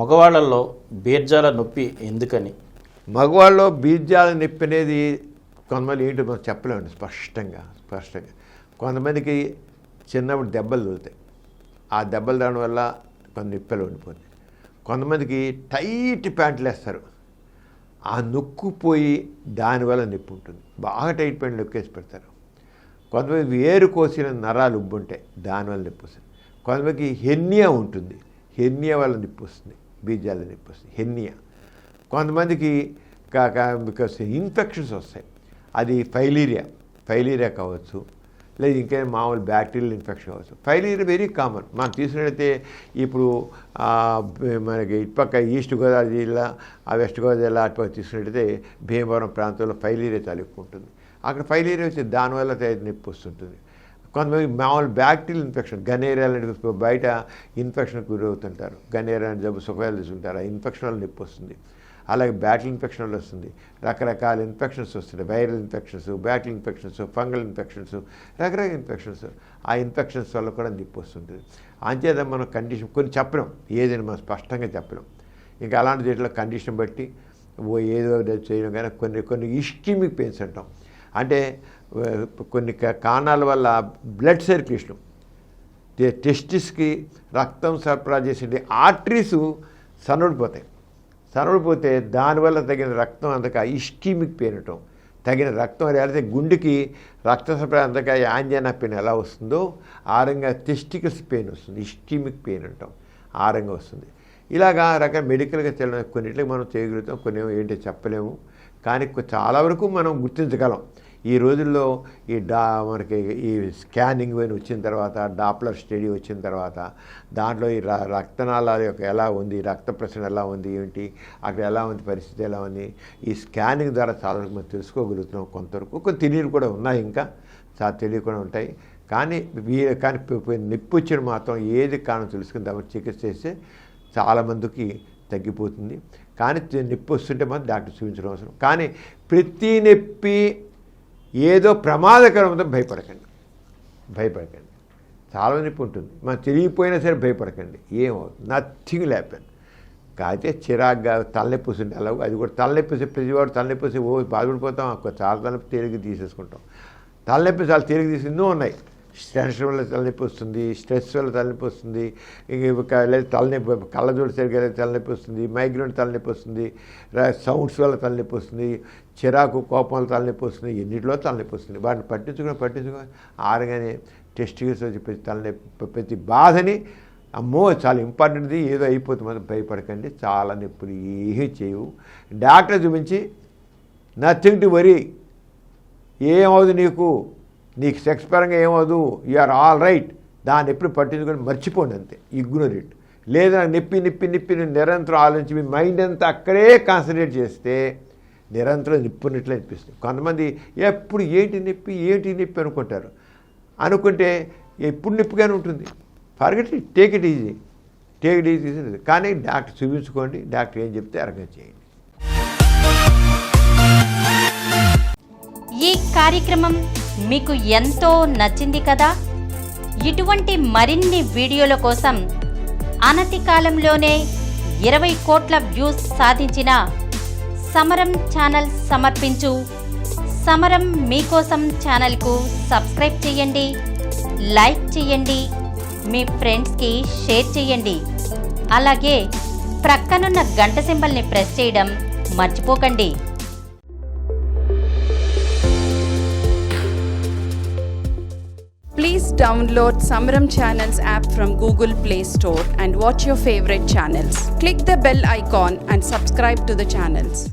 మగవాళ్ళల్లో బీర్జాల నొప్పి ఎందుకని? మగవాళ్ళలో బీర్జాల నొప్పి అనేది కొంతమంది ఏంటో మనం చెప్పలేమండి స్పష్టంగా. కొంతమందికి చిన్నప్పుడు దెబ్బలు తగులుతాయి, ఆ దెబ్బలు దాని వల్ల కొన్ని నొప్పులు ఉండిపోతాయి. కొంతమందికి టైట్ ప్యాంట్లు వేస్తారు, ఆ నొక్కుపోయి దానివల్ల నొప్పి ఉంటుంది, బాగా టైట్ ప్యాంట్లు నొక్కేసి పెడతారు. కొంతమంది వేరు కోసిన నరాలు ఉబ్బుంటాయి, దానివల్ల నొప్పి వస్తుంది. కొంతమందికి హెర్నియా ఉంటుంది, హెర్నియా వల్ల నొప్పి వస్తుంది, బీర్జాల నొప్పి వస్తుంది హెర్నియా. కొంతమందికి బికాస్ ఇన్ఫెక్షన్స్ వస్తాయి, అది ఫైలీరియా కావచ్చు, లేదు ఇంకేమైనా మామూలు బ్యాక్టీరియల్ ఇన్ఫెక్షన్ కావచ్చు. ఫైలీరియా వెరీ కామన్. మనం తీసుకున్నట్లయితే ఇప్పుడు మనకి ఇటుపక్క ఈస్ట్ గోదావరి జిల్లా, వెస్ట్ గోదావరి జిల్లా అటుపక్క తీసుకున్నట్టయితే భీమవరం ప్రాంతంలో ఫైలీరియా చాలా ఎక్కువ ఉంటుంది. అక్కడ ఫైలీరియా వచ్చి దానివల్ల నొప్పి వస్తుంటుంది. కొంతమంది మామూలు బ్యాక్టీరియల్ ఇన్ఫెక్షన్, గనేరియా లాంటి బయట ఇన్ఫెక్షన్కి గురవుతుంటారు, గనేరియా అని జబ్బు సుఖాలు తీసుకుంటారు, ఆ ఇన్ఫెక్షన్ వల్ల నొప్పి వస్తుంది. అలాగే బ్యాటిల్ ఇన్ఫెక్షన్ వల్ల వస్తుంది, రకరకాల ఇన్ఫెక్షన్స్ వస్తున్నాయి, viral infections, battle infections, fungal infections, రకరకాల ఇన్ఫెక్షన్స్. ఆ ఇన్ఫెక్షన్స్ వల్ల కూడా నొప్పి వస్తుంటుంది. అంచేత మనం కండిషన్ కొన్ని చెప్పలేం, ఏదైనా మనం స్పష్టంగా చెప్పలేం. ఇంకా అలాంటి దీంట్లో కండిషన్ బట్టి ఏదో చేయడం, కానీ కొన్ని ఇస్కిమిక్ పెయిన్స్ అంటాం. అంటే కొన్ని కారణాల వల్ల బ్లడ్ సర్క్యులేషన్, టెస్టిస్కి రక్తం సరఫరా చేసే ఆర్టరీస్ సన్నడిపోతే దానివల్ల తగిన రక్తం అందక ఇస్కీమిక్ పెయిన్ అంటాం. తగిన రక్తం లేకపోతే గుండెకి రక్త సరఫరా అందక యాంజినా పెయిన్ ఎలా వస్తుందో ఆ రకంగా టెస్టికల్స్ పెయిన్ వస్తుంది, ఇస్కీమిక్ పెయిన్ అంటాం, ఆ రకంగా వస్తుంది. ఇలాగా రకాల మెడికల్గా తెలియదు, కొన్నిటికి మనం చేయగలుగుతాం, కొన్ని ఏంటో చెప్పలేము. కానీ చాలా వరకు మనం గుర్తించగలం. ఈ రోజుల్లో మనకి ఈ స్కానింగ్ అని వచ్చిన తర్వాత, డాప్లర్ స్టడీ వచ్చిన తర్వాత, దాంట్లో ఈ రక్తనాళాల యొక్క ఎలా ఉంది, రక్త ప్రసరణ ఎలా ఉంది, ఏంటి అక్కడ ఎలా ఉంది, పరిస్థితి ఎలా ఉంది, ఈ స్కానింగ్ ద్వారా చాలా మనం తెలుసుకోగలుగుతున్నాం. కొంతవరకు కొన్ని తెలియని కూడా ఉన్నాయి, ఇంకా చాలా తెలియకుండా ఉంటాయి. కానీ నొప్పి వచ్చిన మాత్రం ఏది కారణం తెలుసుకుని దాని చికిత్స చేస్తే చాలామందికి తగ్గిపోతుంది. కానీ నొప్పి వస్తుంటే మనం డాక్టర్ చూపించడం అవసరం. కానీ ప్రతి నొప్పి ఏదో ప్రమాదకరంతో భయపడకండి. చాలా నొప్పి ఉంటుంది, మనం తిరిగిపోయినా సరే భయపడకండి, ఏమవుతుంది, నథింగ్ హ్యాపెన్. కాకపోతే చిరాగ్గా తలనొప్పి వస్తుంది, అలా అది కూడా తలనొప్పి వస్తే ప్రతివాడు తలనొప్పి వస్తే బాధపడిపోతాం, చాలా తలనొప్పి తేలిక తీసేసుకుంటాం. తలనొప్పి చాలా తేలిక తీసి ఎన్నో ఉన్నాయి. టెన్షన్ వల్ల తలనొప్పి వస్తుంది, స్ట్రెస్ వల్ల తలనొప్పి వస్తుంది, లేదా తలనొప్పి కళ్ళజోడు సరిగ్గా తలనొప్పి వస్తుంది, మైగ్రేన్ తలనొప్పి వస్తుంది, సౌండ్స్ వల్ల తలనొప్పి వస్తుంది, చిరాకు కోపం వల్ల తలనొప్పి వస్తుంది, ఎన్నింటిలో తలనొప్పి వస్తుంది. వాటిని పట్టించుకొని ఆరగానే టెస్టికల్స్ వచ్చి తలనొప్పి ప్రతి బాధని అమ్మో చాలా ఇంపార్టెంట్ది ఏదో అయిపోతుంది, మనం భయపడకండి. చాలా నొప్పులు ఏమీ చేయవు. డాక్టర్ చూపించి నథింగ్ టు వరీ, ఏమవుదు నీకు సెక్స్ పరంగా ఏమవుదు, యూఆర్ ఆల్ రైట్, దాన్ని ఎప్పుడు పట్టించుకొని మర్చిపోండి, అంతే, ఇగ్నోర్ ఇట్. లేదా నొప్పి నిరంతరం ఆలోచించి మీ మైండ్ అంతా అక్కడే కాన్సన్ట్రేట్ చేస్తే నిరంతరం నిప్పున్నట్లు అనిపిస్తుంది. కొంతమంది ఎప్పుడు ఏంటి నొప్పి అనుకుంటే ఎప్పుడు నొప్పిగానే ఉంటుంది. Forget it, take it easy. కానీ డాక్టర్ చూపించుకోండి, డాక్టర్ ఏం చెప్తే అర్థం చేయండి. ఈ కార్యక్రమం మీకు ఎంతో నచ్చింది కదా? ఇటువంటి మరిన్ని వీడియోల కోసం అనతి కాలంలోనే 20 కోట్ల వ్యూస్ సాధించిన సమరం ఛానల్ సమర్పించు సమరం మీకోసం ఛానల్కు సబ్స్క్రైబ్ చేయండి, లైక్ చేయండి, మీ ఫ్రెండ్స్కి షేర్ చేయండి. అలాగే ప్రక్కనున్న గంట సింబల్ని ప్రెస్ చేయడం మర్చిపోకండి. Please download Samaram Channels app from Google Play Store and watch your favorite channels. Click the bell icon and subscribe to the channels.